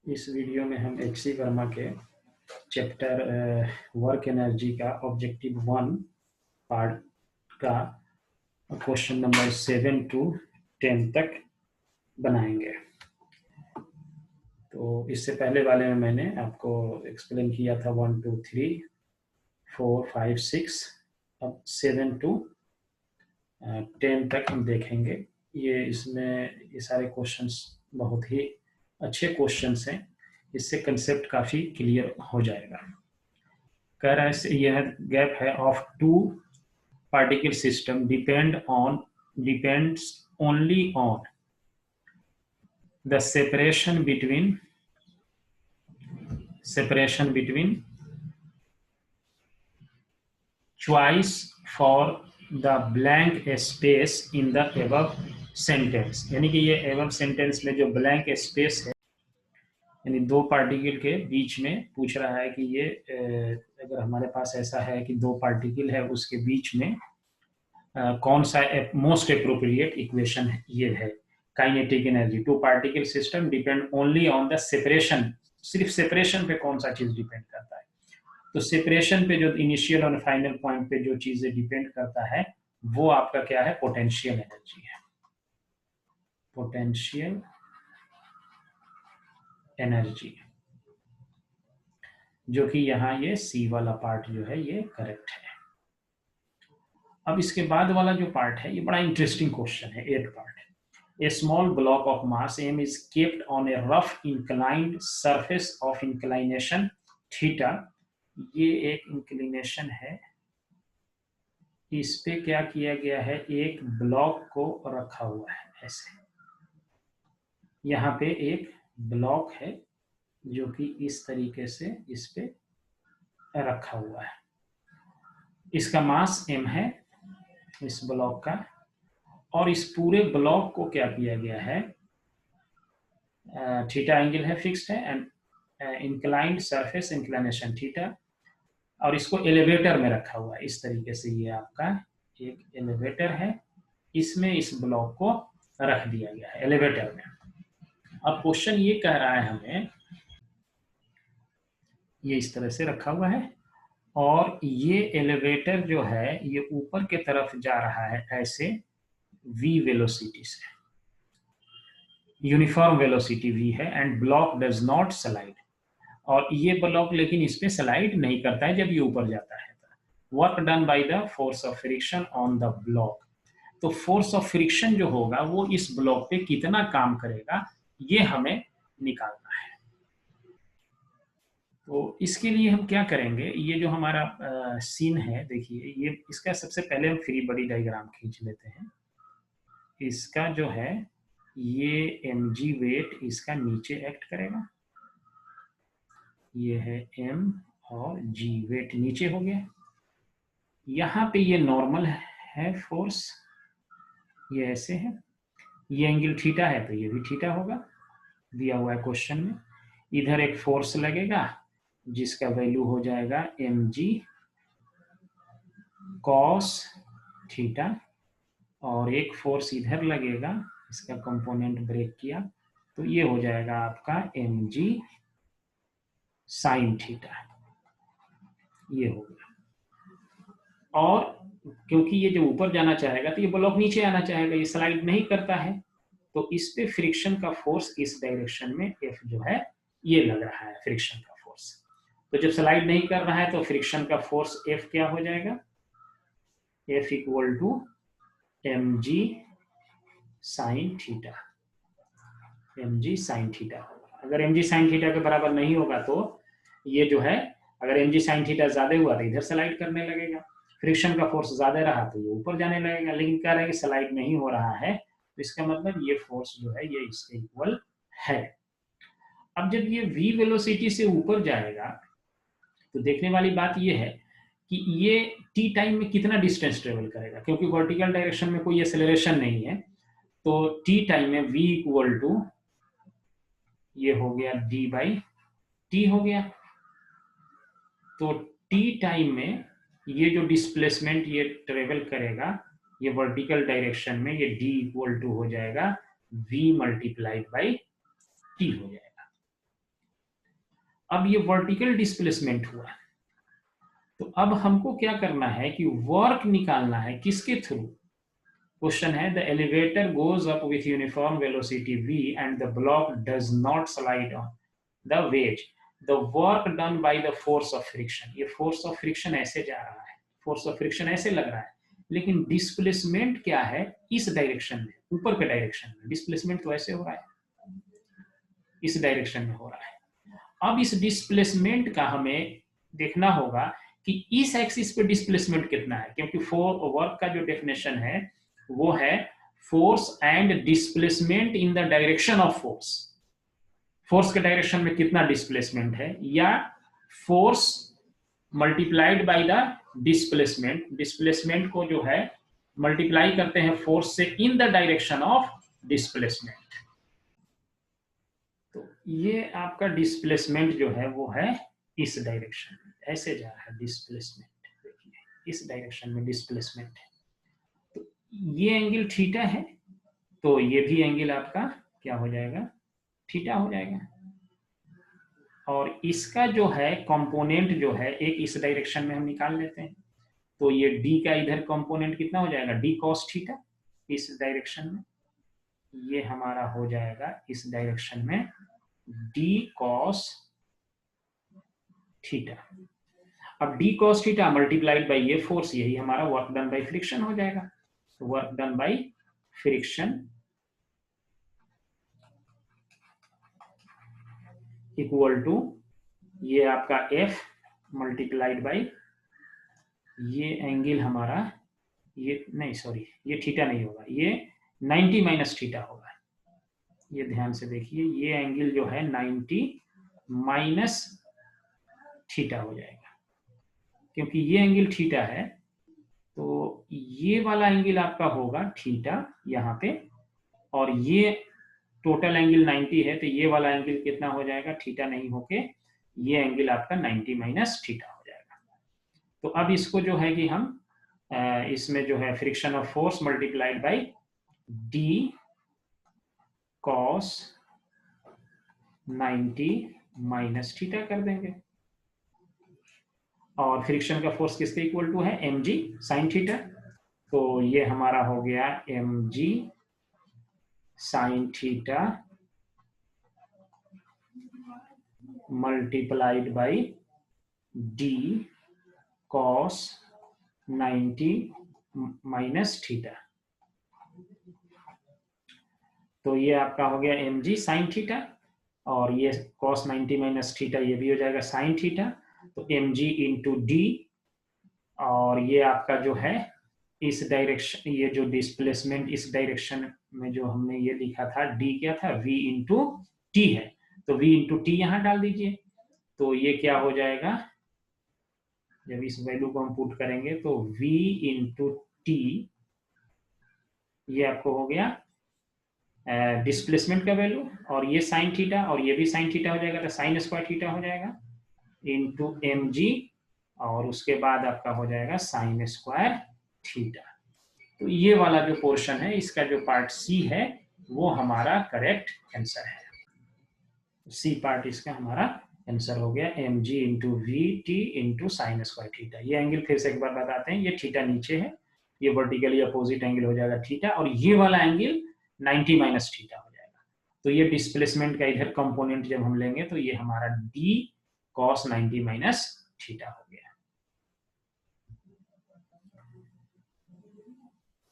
इस वीडियो में हम HC वर्मा के चैप्टर वर्क एनर्जी का ऑब्जेक्टिव 1 पार्ट का क्वेश्चन नंबर 7 to 10 तक बनाएंगे। तो इससे पहले वाले में मैंने आपको एक्सप्लेन किया था 1 2 3 4 5 6, अब 7 to 10 तक हम देखेंगे। इसमें ये सारे क्वेश्चंस बहुत ही अच्छे क्वेश्चंस हैं, इससे कंसेप्ट काफ़ी क्लियर हो जाएगा। कह रहा है यह गैप है of two particle system depends only on the separation between choice for the blank space in the above sentence। यानी कि ये above sentence में जो blank space है, यानी दो पार्टिकल के बीच में पूछ रहा है कि ये अगर हमारे पास ऐसा है कि दो पार्टिकल है, उसके बीच में कौन सा मोस्ट अप्रोप्रिएट इक्वेशन ये है। Kinetic energy, two particle system depend only on the separation, सिर्फ सेपरेशन पे कौन सा चीज डिपेंड करता है। तो सेपरेशन पे जो इनिशियल और फाइनल पॉइंट पे जो चीजें डिपेंड करता है वो आपका क्या है, पोटेंशियल एनर्जी है। पोटेंशियल एनर्जी, जो कि यहाँ ये सी वाला पार्ट जो है ये करेक्ट है। अब इसके बाद वाला जो पार्ट है ये बड़ा इंटरेस्टिंग क्वेश्चन है, 8 part. A small block of mass m is kept on a rough inclined surface of inclination theta। ये एक इंक्लिनेशन है, इस पे क्या किया गया है, एक ब्लॉक को रखा हुआ है ऐसे। यहाँ पे एक ब्लॉक है जो कि इस तरीके से इस पे रखा हुआ है। इसका मास m है इस ब्लॉक का, और इस पूरे ब्लॉक को क्या किया गया है, थीटा एंगल है, फिक्स्ड है, and inclined surface inclination theta, और इसको एलिवेटर में रखा हुआ है इस तरीके से। ये आपका एक एलिवेटर है, इसमें इस ब्लॉक को रख दिया गया है एलिवेटर में। अब क्वेश्चन ये कह रहा है हमें, ये इस तरह से रखा हुआ है और ये एलिवेटर जो है ये ऊपर के तरफ जा रहा है ऐसे v वेलोसिटी से, यूनिफॉर्म वेलोसिटी v है, and block does not slide. और ये ब्लॉक लेकिन इस पे स्लाइड नहीं करता है जब ये ऊपर जाता है। Work done by the force of friction on the block. तो फोर्स ऑफ फ्रिक्शन जो होगा वो इस ब्लॉक पे कितना काम करेगा ये हमें निकालना है। तो इसके लिए हम क्या करेंगे, ये जो हमारा सीन है देखिए, ये इसका सबसे पहले हम फ्री बॉडी डायग्राम खींच लेते हैं। इसका जो है ये mg वेट इसका नीचे एक्ट करेगा, ये है m और g वेट नीचे हो गया। यहाँ पे ये नॉर्मल है फोर्स, ये ऐसे है, ये एंगल थीटा है तो ये भी थीटा होगा, दिया हुआ है क्वेश्चन में। इधर एक फोर्स लगेगा जिसका वैल्यू हो जाएगा mg cos थीटा, और एक फोर्स इधर लगेगा, इसका कंपोनेंट ब्रेक किया तो ये हो जाएगा आपका mg sin थीटा, ये हो गया। और क्योंकि ये जो ऊपर जाना चाहेगा तो ये ब्लॉक नीचे आना चाहेगा, ये स्लाइड नहीं करता है, तो इस पे फ्रिक्शन का फोर्स इस डायरेक्शन में F जो है ये लग रहा है, फ्रिक्शन का फोर्स। तो जब स्लाइड नहीं कर रहा है तो फ्रिक्शन का फोर्स F क्या हो जाएगा, F equal to mg sin theta, mg sin theta. अगर mg sin थीटा के बराबर नहीं होगा तो ये जो है, अगर mg sin थीटा ज्यादा हुआ तो इधर स्लाइड करने लगेगा, फ्रिक्शन का फोर्स ज्यादा रहा तो ये ऊपर जाने लगेगा। लेकिन कह रहा है कि स्लाइड नहीं हो रहा है, तो इसका मतलब ये फोर्स जो है ये इसके इक्वल है। अब जब ये v वेलोसिटी से ऊपर जाएगा तो देखने वाली बात ये है कि ये t टाइम में कितना डिस्टेंस ट्रेवल करेगा, क्योंकि वर्टिकल डायरेक्शन में कोई एक्सेलरेशन नहीं है। तो t टाइम में v इक्वल टू ये हो गया d बाई टी हो गया। तो t टाइम में ये जो डिस्प्लेसमेंट ये ट्रेवल करेगा ये वर्टिकल डायरेक्शन में, ये d इक्वल टू हो जाएगा v मल्टीप्लाइड बाई t हो जाएगा। अब ये वर्टिकल डिस्प्लेसमेंट हुआ, तो अब हमको क्या करना है कि वर्क निकालना है किसके थ्रू। क्वेश्चन है the elevator goes up with uniform velocity v and the block does not slide on the ways, the work done by the force of friction. ये फोर्स ऑफ फ्रिक्शन ऐसे जा रहा है, force of friction ऐसे लग रहा है, लेकिन डिस्प्लेसमेंट क्या है इस डायरेक्शन में, ऊपर के डायरेक्शन में। डिस्प्लेसमेंट तो ऐसे हो रहा है, इस डायरेक्शन में हो रहा है। अब इस डिस्प्लेसमेंट का हमें देखना होगा कि इस एक्सिस पे डिस्प्लेसमेंट कितना है, क्योंकि वर्क का जो डेफिनेशन है वो है force and displacement in the direction of force. Force के डायरेक्शन में कितना डिस्प्लेसमेंट है, या force multiplied by the displacement, displacement को जो है मल्टीप्लाई करते हैं फोर्स से in the direction of displacement. तो ये आपका डिस्प्लेसमेंट जो है वो है इस डायरेक्शन में, ऐसे जा रहा है डिस्प्लेसमेंट, देखिए इस डायरेक्शन में डिस्प्लेसमेंट है। तो ये एंगल थीटा है, तो ये भी एंगल आपका क्या हो जाएगा, थीटा हो जाएगा। और इसका जो है कंपोनेंट जो है एक इस डायरेक्शन में हम निकाल लेते हैं, तो ये d का इधर कंपोनेंट कितना हो जाएगा, d cos थीटा इस डायरेक्शन में, ये हमारा हो जाएगा इस डायरेक्शन में d cos थीटा। अब d cos theta multiplied by ये फोर्स, यही हमारा वर्क डन बाई फ्रिक्शन हो जाएगा। तो work done by friction equal to ये आपका F मल्टीप्लाइड बाई ये एंगल हमारा, ये नहीं सॉरी ये थीटा नहीं होगा, ये 90 माइनस थीटा होगा। ये ध्यान से देखिए, ये एंगल जो है 90 माइनस थीटा हो जाएगा, क्योंकि ये एंगल थीटा है, तो ये वाला एंगल आपका होगा थीटा यहाँ पे, और ये टोटल एंगल 90 है, तो ये वाला एंगल कितना हो जाएगा, थीटा नहीं होके ये एंगल आपका 90 माइनस थीटा हो जाएगा। तो अब इसको जो है कि हम इसमें जो है friction of force multiplied by D cos 90 minus theta कर देंगे, और फ्रिक्शन का फोर्स किसके इक्वल टू है, mg साइन थीटा। तो ये हमारा हो गया mg sine theta multiplied by D cos 90 minus theta. तो ये आपका हो गया mg साइन थीटा, और ये cos 90 माइनस थीटा ये भी हो जाएगा साइन थीटा, तो mg इंटू डी, और ये आपका जो है इस डायरेक्शन, ये जो डिस्प्लेसमेंट इस डायरेक्शन में जो हमने ये लिखा था d क्या था, v इंटू टी है, तो v इंटू टी यहाँ डाल दीजिए। तो ये क्या हो जाएगा, जब इस वैल्यू को हम पुट करेंगे तो v इंटू टी, ये आपको हो गया डिस्प्लेसमेंट का वैल्यू, और ये साइन थीटा और ये भी साइन थीटा हो जाएगा, तो साइन स्क्वायर थीटा हो जाएगा इंटू mg, और उसके बाद आपका हो जाएगा साइन स्क्वायर थीटा। तो ये वाला जो पोर्शन है, इसका जो पार्ट सी है वो हमारा करेक्ट आंसर है। सी पार्ट इसका हमारा आंसर हो गया mg into we T into sine square theta. ये एंगल फिर से एक बार बताते हैं, ये थीटा नीचे है, ये वर्टिकली अपोजिट एंगल हो जाएगा थीटा, और ये वाला एंगल 90 माइनस थीटा हो जाएगा। तो ये डिस्प्लेसमेंट का इधर कंपोनेंट जब हम लेंगे तो ये हमारा d cos 90 माइनस थीटा हो गया।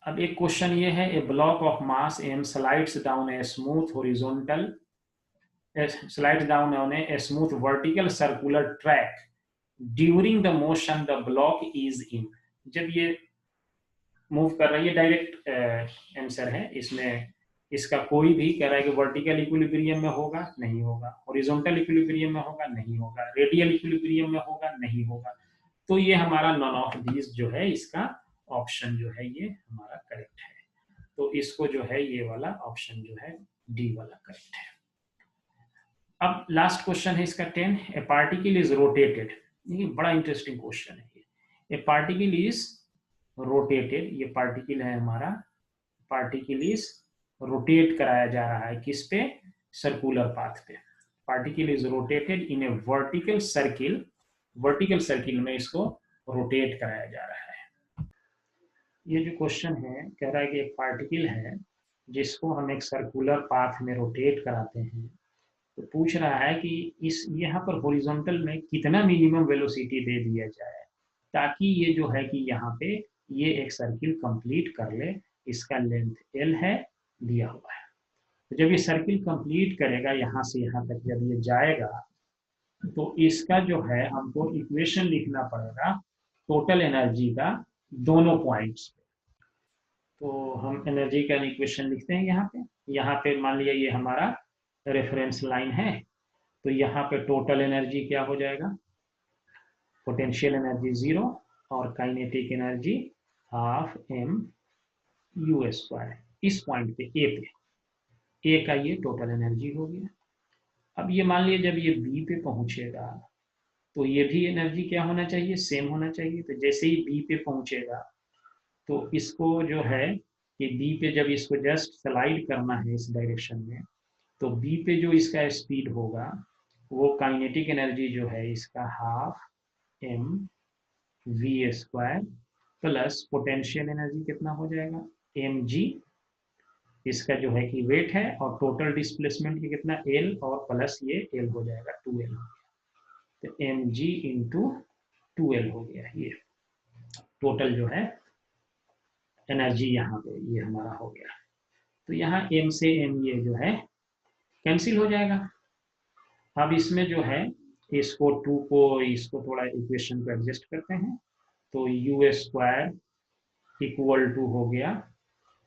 अब एक क्वेश्चन ये है, a block of mass m slides down a smooth horizontal slides down on a smooth vertical circular track during the motion the block is in। जब ये मूव कर रही है, डायरेक्ट आंसर है इसमें, इसका कोई भी कह रहा है कि वर्टिकल इक्विलिब्रियम में होगा, नहीं होगा, हॉरिजॉन्टल इक्विलिब्रियम में होगा, नहीं होगा, रेडियल इक्विलिब्रियम में होगा, नहीं होगा। तो ये हमारा नॉन ऑफ दीज जो है, इसका ऑप्शन जो है ये हमारा करेक्ट है। तो इसको जो है ये वाला ऑप्शन जो है डी वाला करेक्ट है। अब लास्ट क्वेश्चन है इसका 10, ए पार्टिकल इज रोटेटेड। ये बड़ा इंटरेस्टिंग क्वेश्चन है ये। ए पार्टिकल इज रोटेटेड, ये पार्टिकल है हमारा, पार्टिकल इज रोटेट कराया जा रहा है किस पे, सर्कुलर पाथ पे। Particle is rotated in A vertical circle में इसको रोटेट कराया जा रहा है। ये जो क्वेश्चन है कह रहा है कि एक पार्टिकल है जिसको हम एक सर्कुलर पाथ में रोटेट कराते हैं, तो पूछ रहा है कि इस यहाँ पर हॉरिजॉन्टल में कितना मिनिमम वेलोसिटी दे दिया जाए ताकि ये जो है कि यहाँ पे ये एक सर्किल कंप्लीट कर ले। इसका लेंथ L है, दिया हुआ है। तो जब ये सर्किल कंप्लीट करेगा यहाँ से यहाँ तक जब ये जाएगा तो इसका जो है हमको इक्वेशन लिखना पड़ेगा टोटल एनर्जी का दोनों पॉइंट्स पे। तो हम एनर्जी का इक्वेशन लिखते हैं यहाँ पे मान लिया ये हमारा रेफरेंस लाइन है, तो यहाँ पे टोटल एनर्जी क्या हो जाएगा, पोटेंशियल एनर्जी 0 और काइनेटिक एनर्जी हाफ mU²। इस पॉइंट पे ए का ये टोटल एनर्जी हो गया। अब ये मान लिया जब ये बी पे पहुंचेगा तो ये भी एनर्जी क्या होना चाहिए, सेम होना चाहिए। तो जैसे ही बी पे पहुंचेगा तो इसको जो है कि बी पे जब इसको जस्ट स्लाइड करना है इस डायरेक्शन में, तो बी पे जो इसका स्पीड होगा वो काइनेटिक एनर्जी जो है इसका half mV² plus potential energy कितना हो जाएगा mg, इसका जो है कि वेट है, और टोटल डिस्प्लेसमेंट कितना L और प्लस ये L हो जाएगा 2L हो गया। तो mg इंटू 2L हो गया। ये टोटल जो है एनर्जी यहाँ पे ये हमारा हो गया। तो यहाँ m से m ये जो है कैंसिल हो जाएगा। अब इसमें जो है इसको 2 को इसको थोड़ा इक्वेशन को एडजस्ट करते हैं, तो U² इक्वल टू हो गया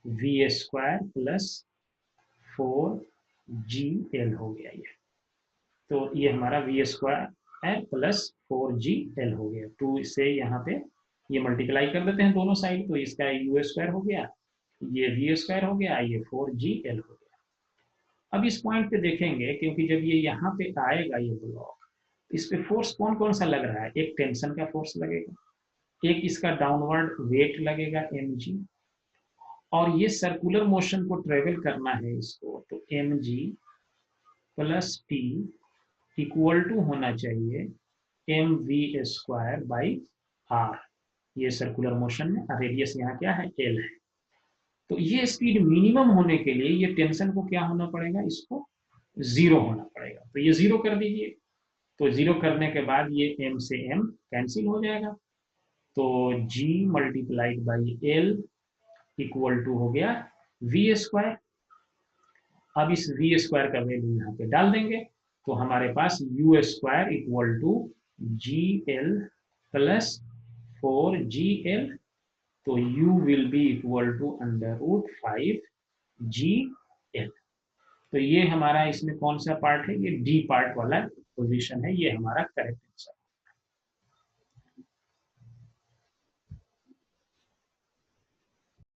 V² प्लस 4GL हो गया ये। तो ये हमारा V² प्लस 4GL हो गया। 2 से यहाँ पे ये मल्टीप्लाई कर देते हैं दोनों साइड, तो इसका U² हो गया, ये V² हो गया, ये 4GL हो गया। अब इस पॉइंट पे देखेंगे क्योंकि जब ये यहाँ पे आएगा ये ब्लॉक, इस पे फोर्स कौन कौन सा लग रहा है, एक टेंशन का फोर्स लगेगा, एक इसका डाउनवर्ड वेट लगेगा mg, और ये सर्कुलर मोशन को ट्रेवल करना है इसको, तो mg plus t equal to होना चाहिए mv²/r। ये सर्कुलर मोशन में रेडियस यहाँ क्या है, L है। तो ये स्पीड मिनिमम होने के लिए ये टेंशन को क्या होना पड़ेगा, इसको 0 होना पड़ेगा। तो ये 0 कर दीजिए, तो 0 करने के बाद ये m से m कैंसिल हो जाएगा, तो g multiplied by L equal to हो गया V²। अब इस V² का वैल्यू यहाँ पे डाल देंगे, तो हमारे पास U² equal to GL plus 4GL, तो U will be equal to √5GL। तो ये हमारा इसमें कौन सा पार्ट है, ये D पार्ट वाला पोजीशन है, ये हमारा करेक्ट आंसर है।